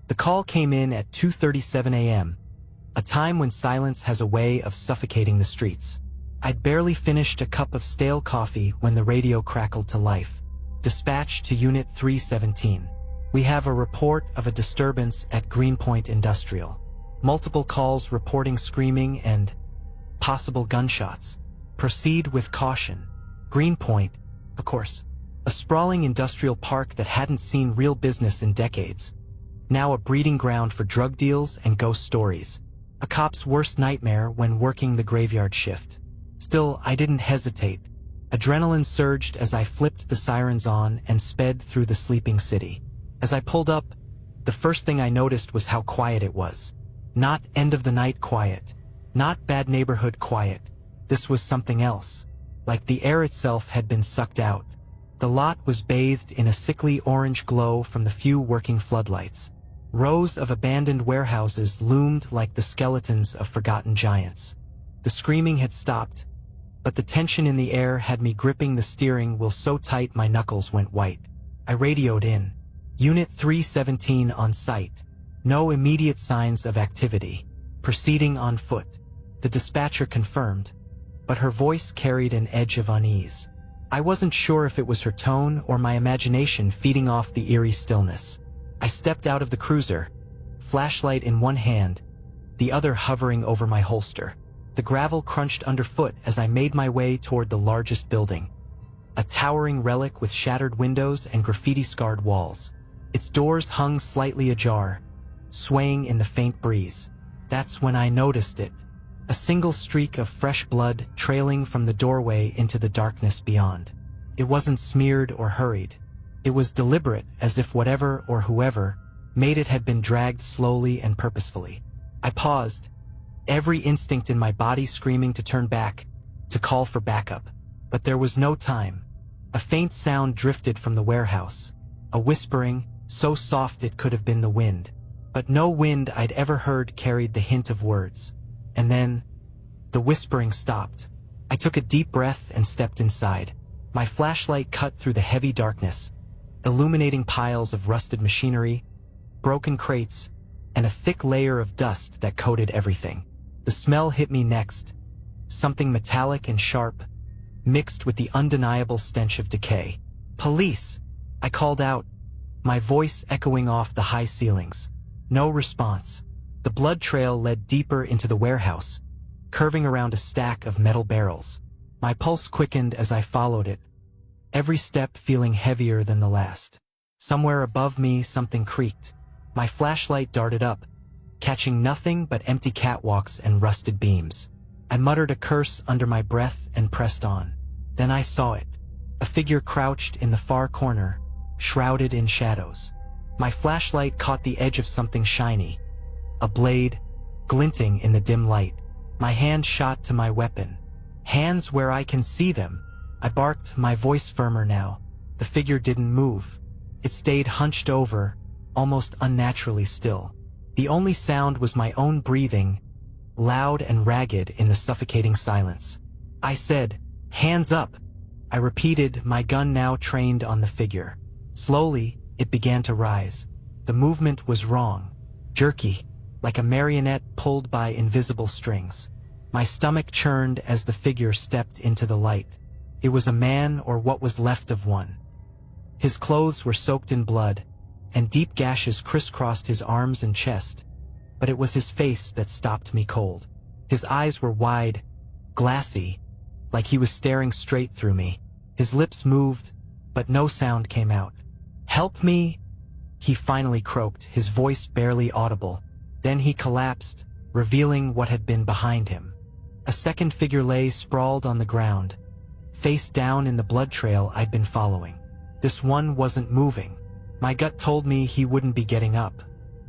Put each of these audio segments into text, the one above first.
The call came in at 2:37 a.m., a time when silence has a way of suffocating the streets. I'd barely finished a cup of stale coffee when the radio crackled to life. Dispatch to Unit 317. We have a report of a disturbance at Greenpoint Industrial. Multiple calls reporting screaming and possible gunshots. Proceed with caution. Greenpoint, of course, a sprawling industrial park that hadn't seen real business in decades. Now a breeding ground for drug deals and ghost stories. A cop's worst nightmare when working the graveyard shift. Still, I didn't hesitate. Adrenaline surged as I flipped the sirens on and sped through the sleeping city. As I pulled up, the first thing I noticed was how quiet it was. Not end-of-the-night quiet. Not bad neighborhood quiet. This was something else. Like the air itself had been sucked out. The lot was bathed in a sickly orange glow from the few working floodlights. Rows of abandoned warehouses loomed like the skeletons of forgotten giants. The screaming had stopped, but the tension in the air had me gripping the steering wheel so tight my knuckles went white. I radioed in. Unit 317 on site. No immediate signs of activity. Proceeding on foot. The dispatcher confirmed, but her voice carried an edge of unease. I wasn't sure if it was her tone or my imagination feeding off the eerie stillness. I stepped out of the cruiser, flashlight in one hand, the other hovering over my holster. The gravel crunched underfoot as I made my way toward the largest building. A towering relic with shattered windows and graffiti-scarred walls. Its doors hung slightly ajar, swaying in the faint breeze. That's when I noticed it. A single streak of fresh blood trailing from the doorway into the darkness beyond. It wasn't smeared or hurried. It was deliberate, as if whatever or whoever made it had been dragged slowly and purposefully. I paused, every instinct in my body screaming to turn back, to call for backup. But there was no time. A faint sound drifted from the warehouse. A whispering, so soft it could have been the wind. But no wind I'd ever heard carried the hint of words. And then, the whispering stopped. I took a deep breath and stepped inside. My flashlight cut through the heavy darkness, illuminating piles of rusted machinery, broken crates, and a thick layer of dust that coated everything. The smell hit me next, something metallic and sharp, mixed with the undeniable stench of decay. "Police!" I called out, my voice echoing off the high ceilings. No response. The blood trail led deeper into the warehouse, curving around a stack of metal barrels. My pulse quickened as I followed it, every step feeling heavier than the last. Somewhere above me, something creaked. My flashlight darted up, catching nothing but empty catwalks and rusted beams. I muttered a curse under my breath and pressed on. Then I saw it. A figure crouched in the far corner, shrouded in shadows. My flashlight caught the edge of something shiny, a blade, glinting in the dim light. My hand shot to my weapon. "Hands where I can see them!" I barked, my voice firmer now. The figure didn't move. It stayed hunched over, almost unnaturally still. The only sound was my own breathing, loud and ragged in the suffocating silence. I said, "Hands up!" I repeated, my gun now trained on the figure. Slowly, it began to rise. The movement was wrong, jerky, like a marionette pulled by invisible strings. My stomach churned as the figure stepped into the light. It was a man, or what was left of one. His clothes were soaked in blood, and deep gashes crisscrossed his arms and chest. But it was his face that stopped me cold. His eyes were wide, glassy, like he was staring straight through me. His lips moved, but no sound came out. "Help me!" he finally croaked, his voice barely audible. Then he collapsed, revealing what had been behind him. A second figure lay sprawled on the ground, face down in the blood trail I'd been following. This one wasn't moving. My gut told me he wouldn't be getting up.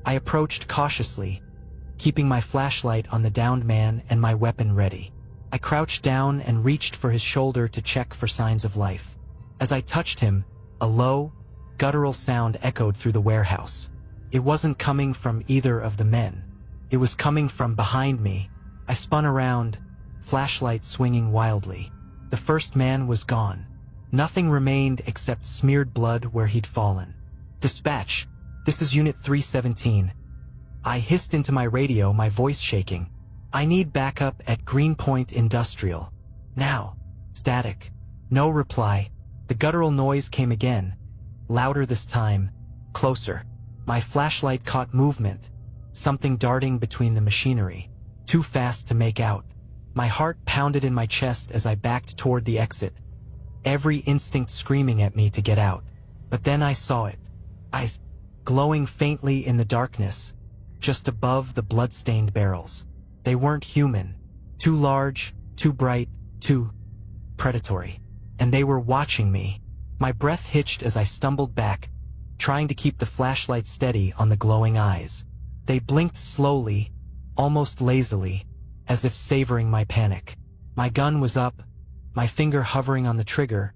I approached cautiously, keeping my flashlight on the downed man and my weapon ready. I crouched down and reached for his shoulder to check for signs of life. As I touched him, a low, guttural sound echoed through the warehouse. It wasn't coming from either of the men. It was coming from behind me. I spun around, flashlight swinging wildly. The first man was gone. Nothing remained except smeared blood where he'd fallen. "Dispatch, This is Unit 317. I hissed into my radio, my voice shaking. I need backup at Greenpoint Industrial. Now. Static. No reply. The guttural noise came again. Louder this time. Closer. My flashlight caught movement. Something darting between the machinery. Too fast to make out. My heart pounded in my chest as I backed toward the exit. Every instinct screaming at me to get out. But then I saw it. Eyes glowing faintly in the darkness, just above the blood-stained barrels. They weren't human. Too large, too bright, too predatory. And they were watching me. My breath hitched as I stumbled back, trying to keep the flashlight steady on the glowing eyes. They blinked slowly, almost lazily, as if savoring my panic. My gun was up, my finger hovering on the trigger,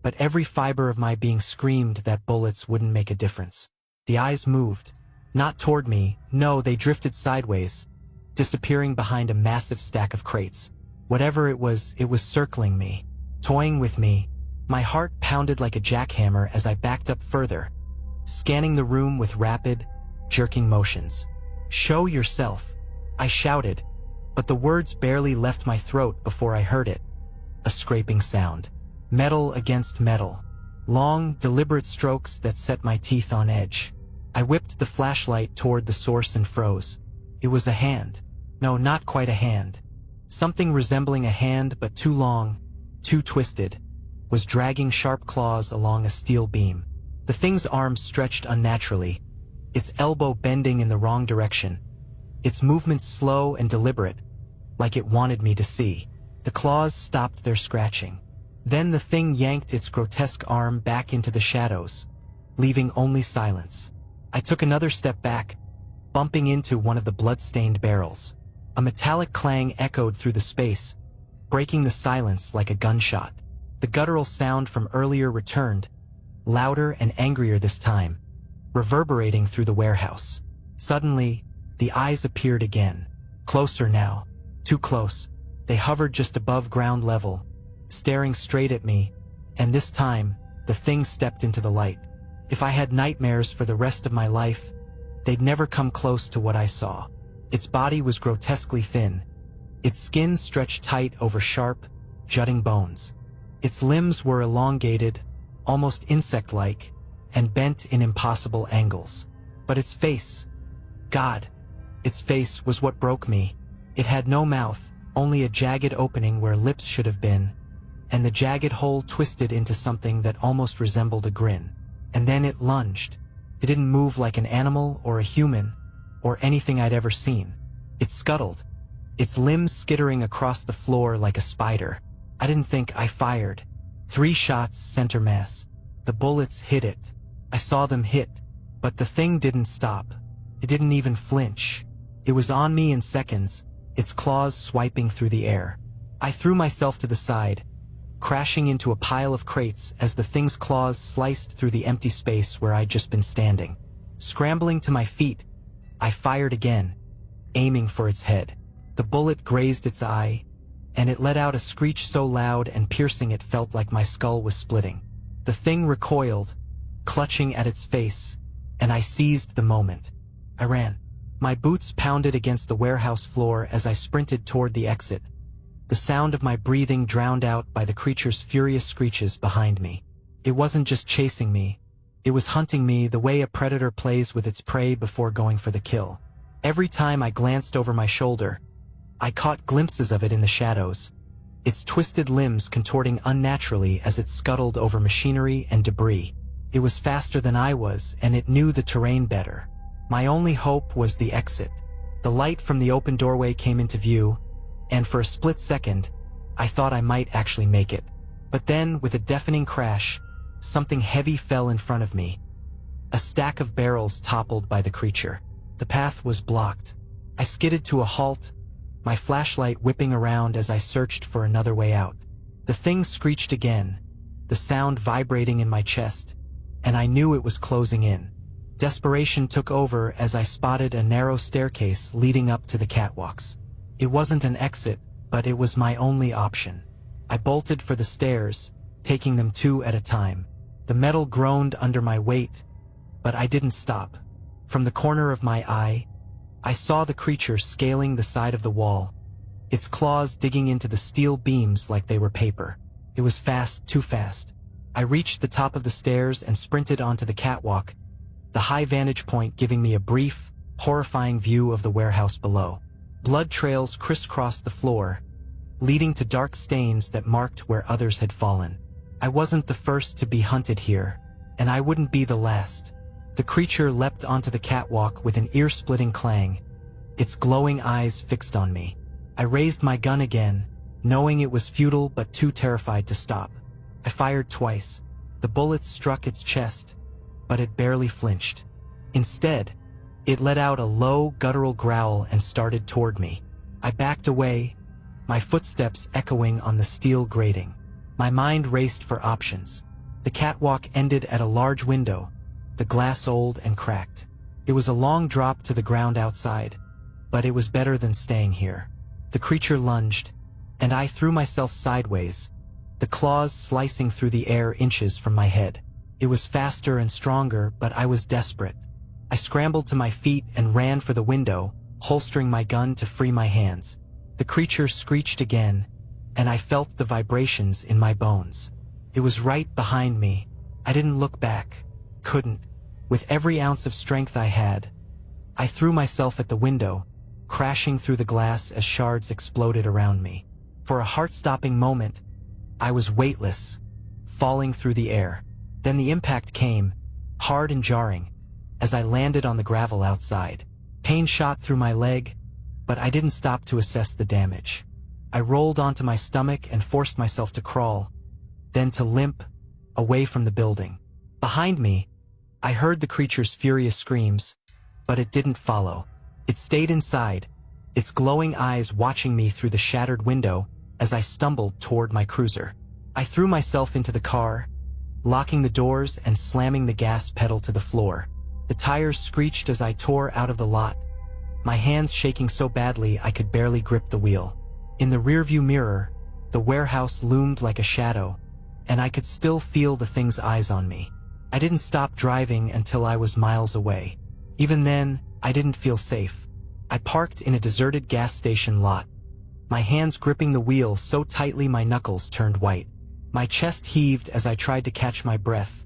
but every fiber of my being screamed that bullets wouldn't make a difference. The eyes moved. Not toward me, no, they drifted sideways, disappearing behind a massive stack of crates. Whatever it was circling me, toying with me. My heart pounded like a jackhammer as I backed up further, scanning the room with rapid, jerking motions. "Show yourself," I shouted, but the words barely left my throat before I heard it. A scraping sound. Metal against metal. Long, deliberate strokes that set my teeth on edge. I whipped the flashlight toward the source and froze. It was a hand. No, not quite a hand. Something resembling a hand but too long, too twisted, was dragging sharp claws along a steel beam. The thing's arms stretched unnaturally, its elbow bending in the wrong direction, its movements slow and deliberate, like it wanted me to see. The claws stopped their scratching. Then the thing yanked its grotesque arm back into the shadows, leaving only silence. I took another step back, bumping into one of the blood-stained barrels. A metallic clang echoed through the space, breaking the silence like a gunshot. The guttural sound from earlier returned, louder and angrier this time, reverberating through the warehouse. Suddenly, the eyes appeared again. Closer now. Too close. They hovered just above ground level, staring straight at me, and this time, the thing stepped into the light. If I had nightmares for the rest of my life, they'd never come close to what I saw. Its body was grotesquely thin. Its skin stretched tight over sharp, jutting bones. Its limbs were elongated, almost insect-like, and bent in impossible angles. But its face, God, its face was what broke me. It had no mouth, only a jagged opening where lips should have been, and the jagged hole twisted into something that almost resembled a grin. And then it lunged. It didn't move like an animal or a human, or anything I'd ever seen. It scuttled, its limbs skittering across the floor like a spider. I didn't think. I fired. 3 shots, center mass. The bullets hit it. I saw them hit, but the thing didn't stop. It didn't even flinch. It was on me in seconds, its claws swiping through the air. I threw myself to the side, crashing into a pile of crates as the thing's claws sliced through the empty space where I'd just been standing. Scrambling to my feet, I fired again, aiming for its head. The bullet grazed its eye, and it let out a screech so loud and piercing it felt like my skull was splitting. The thing recoiled, clutching at its face, and I seized the moment. I ran. My boots pounded against the warehouse floor as I sprinted toward the exit, the sound of my breathing drowned out by the creature's furious screeches behind me. It wasn't just chasing me, it was hunting me the way a predator plays with its prey before going for the kill. Every time I glanced over my shoulder, I caught glimpses of it in the shadows, its twisted limbs contorting unnaturally as it scuttled over machinery and debris. It was faster than I was, and it knew the terrain better. My only hope was the exit. The light from the open doorway came into view, and for a split second, I thought I might actually make it. But then, with a deafening crash, something heavy fell in front of me. A stack of barrels toppled by the creature. The path was blocked. I skidded to a halt, my flashlight whipping around as I searched for another way out. The thing screeched again, the sound vibrating in my chest, and I knew it was closing in. Desperation took over as I spotted a narrow staircase leading up to the catwalks. It wasn't an exit, but it was my only option. I bolted for the stairs, taking them 2 at a time. The metal groaned under my weight, but I didn't stop. From the corner of my eye, I saw the creature scaling the side of the wall, its claws digging into the steel beams like they were paper. It was fast, too fast. I reached the top of the stairs and sprinted onto the catwalk, the high vantage point giving me a brief, horrifying view of the warehouse below. Blood trails crisscrossed the floor, leading to dark stains that marked where others had fallen. I wasn't the first to be hunted here, and I wouldn't be the last. The creature leapt onto the catwalk with an ear-splitting clang, its glowing eyes fixed on me. I raised my gun again, knowing it was futile but too terrified to stop. I fired twice. The bullets struck its chest, but it barely flinched. Instead, it let out a low, guttural growl and started toward me. I backed away, my footsteps echoing on the steel grating. My mind raced for options. The catwalk ended at a large window, the glass old and cracked. It was a long drop to the ground outside, but it was better than staying here. The creature lunged, and I threw myself sideways, the claws slicing through the air inches from my head. It was faster and stronger, but I was desperate. I scrambled to my feet and ran for the window, holstering my gun to free my hands. The creature screeched again, and I felt the vibrations in my bones. It was right behind me. I didn't look back. Couldn't. With every ounce of strength I had, I threw myself at the window, crashing through the glass as shards exploded around me. For a heart-stopping moment, I was weightless, falling through the air. Then the impact came, hard and jarring, as I landed on the gravel outside. Pain shot through my leg, but I didn't stop to assess the damage. I rolled onto my stomach and forced myself to crawl, then to limp, away from the building. Behind me, I heard the creature's furious screams, but it didn't follow. It stayed inside, its glowing eyes watching me through the shattered window as I stumbled toward my cruiser. I threw myself into the car, locking the doors and slamming the gas pedal to the floor. The tires screeched as I tore out of the lot, my hands shaking so badly I could barely grip the wheel. In the rearview mirror, the warehouse loomed like a shadow, and I could still feel the thing's eyes on me. I didn't stop driving until I was miles away. Even then, I didn't feel safe. I parked in a deserted gas station lot, my hands gripping the wheel so tightly my knuckles turned white. My chest heaved as I tried to catch my breath,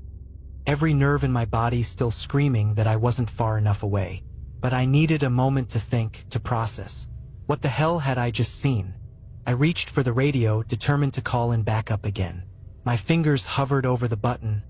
every nerve in my body still screaming that I wasn't far enough away. But I needed a moment to think, to process. What the hell had I just seen? I reached for the radio, determined to call in backup again. My fingers hovered over the button,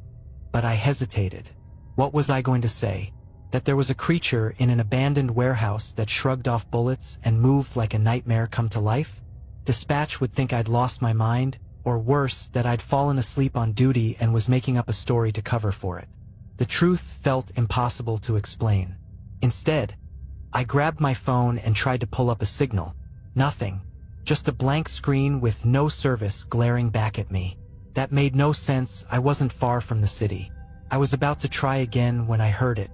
but I hesitated. What was I going to say? That there was a creature in an abandoned warehouse that shrugged off bullets and moved like a nightmare come to life? Dispatch would think I'd lost my mind, or worse, that I'd fallen asleep on duty and was making up a story to cover for it. The truth felt impossible to explain. Instead, I grabbed my phone and tried to pull up a signal. Nothing. Just a blank screen with no service glaring back at me. That made no sense. I wasn't far from the city. I was about to try again when I heard it.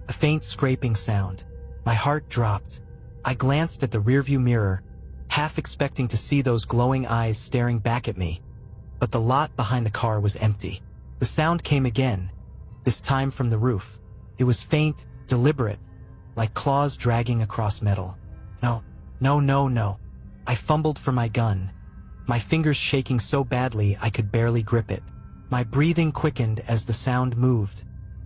A faint scraping sound. My heart dropped. I glanced at the rearview mirror, half expecting to see those glowing eyes staring back at me. But the lot behind the car was empty. The sound came again, this time from the roof. It was faint, deliberate, like claws dragging across metal. No. I fumbled for my gun, my fingers shaking so badly I could barely grip it. My breathing quickened as the sound moved,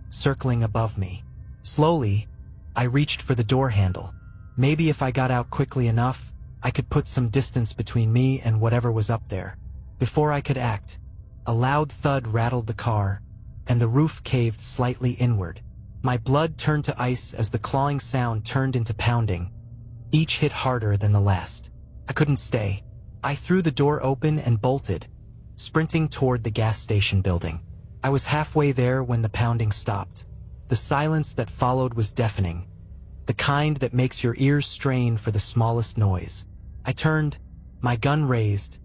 circling above me. Slowly, I reached for the door handle. Maybe if I got out quickly enough, I could put some distance between me and whatever was up there. Before I could act, a loud thud rattled the car, and the roof caved slightly inward. My blood turned to ice as the clawing sound turned into pounding, each hit harder than the last. I couldn't stay. I threw the door open and bolted, sprinting toward the gas station building. I was halfway there when the pounding stopped. The silence that followed was deafening, the kind that makes your ears strain for the smallest noise. I turned, my gun raised,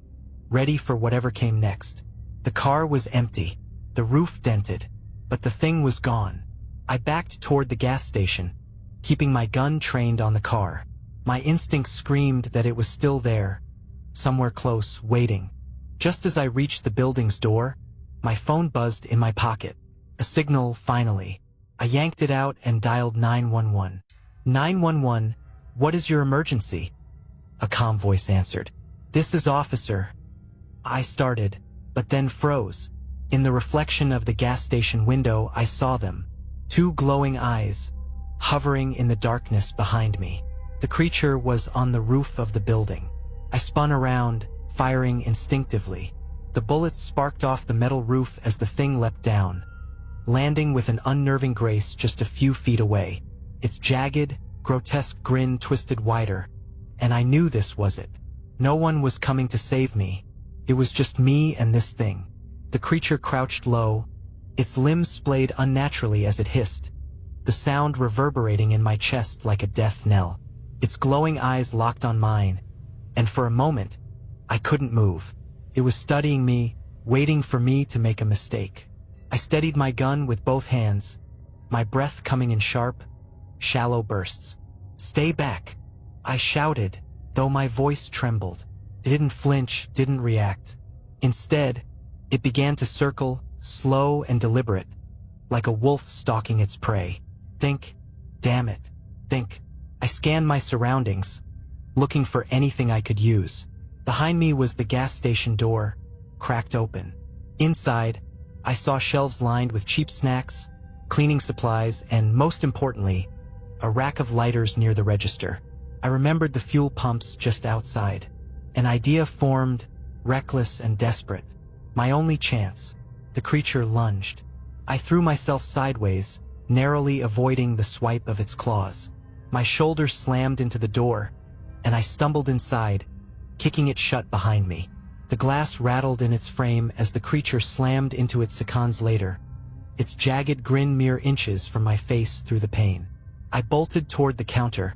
ready for whatever came next. The car was empty, the roof dented, but the thing was gone. I backed toward the gas station, keeping my gun trained on the car. My instincts screamed that it was still there, somewhere close, waiting. Just as I reached the building's door, my phone buzzed in my pocket. A signal, finally. I yanked it out and dialed 911. 911, what is your emergency? A calm voice answered. This is Officer. I started, but then froze. In the reflection of the gas station window, I saw them. Two glowing eyes, hovering in the darkness behind me. The creature was on the roof of the building. I spun around, firing instinctively. The bullets sparked off the metal roof as the thing leapt down, landing with an unnerving grace just a few feet away. Its jagged, grotesque grin twisted wider, and I knew this was it. No one was coming to save me. It was just me and this thing. The creature crouched low, its limbs splayed unnaturally as it hissed, the sound reverberating in my chest like a death knell. Its glowing eyes locked on mine, and for a moment, I couldn't move. It was studying me, waiting for me to make a mistake. I steadied my gun with both hands, my breath coming in sharp, shallow bursts. Stay back, I shouted, though my voice trembled. It didn't flinch, didn't react. Instead, it began to circle, slow and deliberate, like a wolf stalking its prey. Think, damn it, think. I scanned my surroundings, looking for anything I could use. Behind me was the gas station door, cracked open. Inside, I saw shelves lined with cheap snacks, cleaning supplies, and most importantly, a rack of lighters near the register. I remembered the fuel pumps just outside. An idea formed, reckless and desperate. My only chance. The creature lunged. I threw myself sideways, narrowly avoiding the swipe of its claws. My shoulders slammed into the door, and I stumbled inside, kicking it shut behind me. The glass rattled in its frame as the creature slammed into it seconds later, its jagged grin mere inches from my face through the pane. I bolted toward the counter,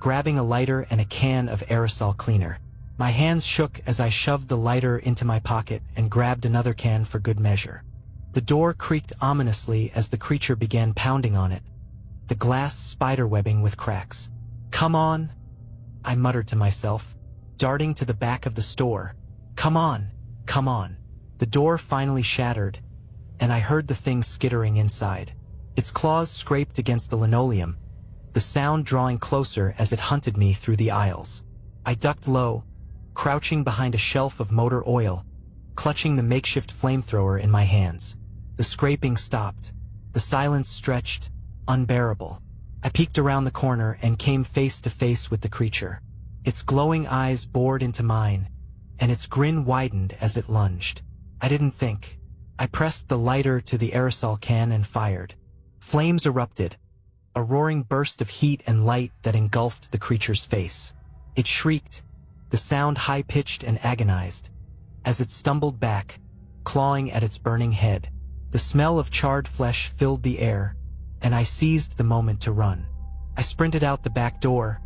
grabbing a lighter and a can of aerosol cleaner. My hands shook as I shoved the lighter into my pocket and grabbed another can for good measure. The door creaked ominously as the creature began pounding on it, the glass spiderwebbing with cracks. Come on, I muttered to myself, darting to the back of the store. Come on, come on. The door finally shattered, and I heard the thing skittering inside. Its claws scraped against the linoleum, the sound drawing closer as it hunted me through the aisles. I ducked low, crouching behind a shelf of motor oil, clutching the makeshift flamethrower in my hands. The scraping stopped. The silence stretched, unbearable. I peeked around the corner and came face to face with the creature. Its glowing eyes bored into mine, and its grin widened as it lunged. I didn't think. I pressed the lighter to the aerosol can and fired. Flames erupted, a roaring burst of heat and light that engulfed the creature's face. It shrieked, the sound high-pitched and agonized, as it stumbled back, clawing at its burning head. The smell of charred flesh filled the air, and I seized the moment to run. I sprinted out the back door,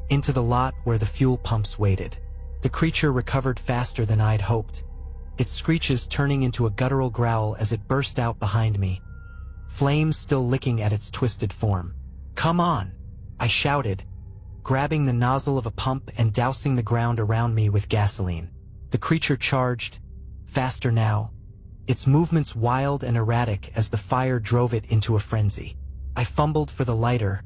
into the lot where the fuel pumps waited. The creature recovered faster than I'd hoped, its screeches turning into a guttural growl as it burst out behind me, flames still licking at its twisted form. Come on, I shouted, grabbing the nozzle of a pump and dousing the ground around me with gasoline. The creature charged, faster now, its movements wild and erratic as the fire drove it into a frenzy. I fumbled for the lighter,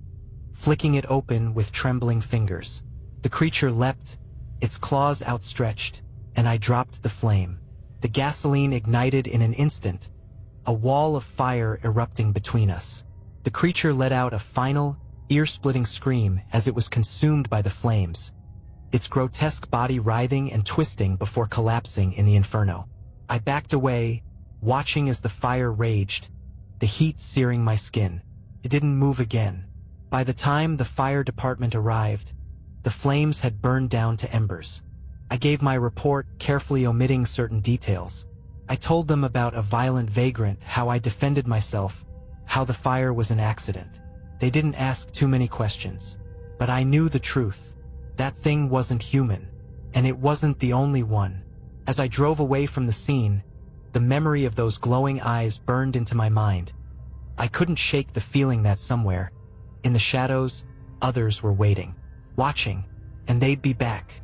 flicking it open with trembling fingers. The creature leapt, its claws outstretched, and I dropped the flame. The gasoline ignited in an instant, a wall of fire erupting between us. The creature let out a final, ear-splitting scream as it was consumed by the flames, its grotesque body writhing and twisting before collapsing in the inferno. I backed away, watching as the fire raged, the heat searing my skin. It didn't move again. By the time the fire department arrived, the flames had burned down to embers. I gave my report, carefully omitting certain details. I told them about a violent vagrant, how I defended myself, how the fire was an accident. They didn't ask too many questions. But I knew the truth. That thing wasn't human, and it wasn't the only one. As I drove away from the scene, the memory of those glowing eyes burned into my mind. I couldn't shake the feeling that somewhere, in the shadows, others were waiting, watching, and they'd be back.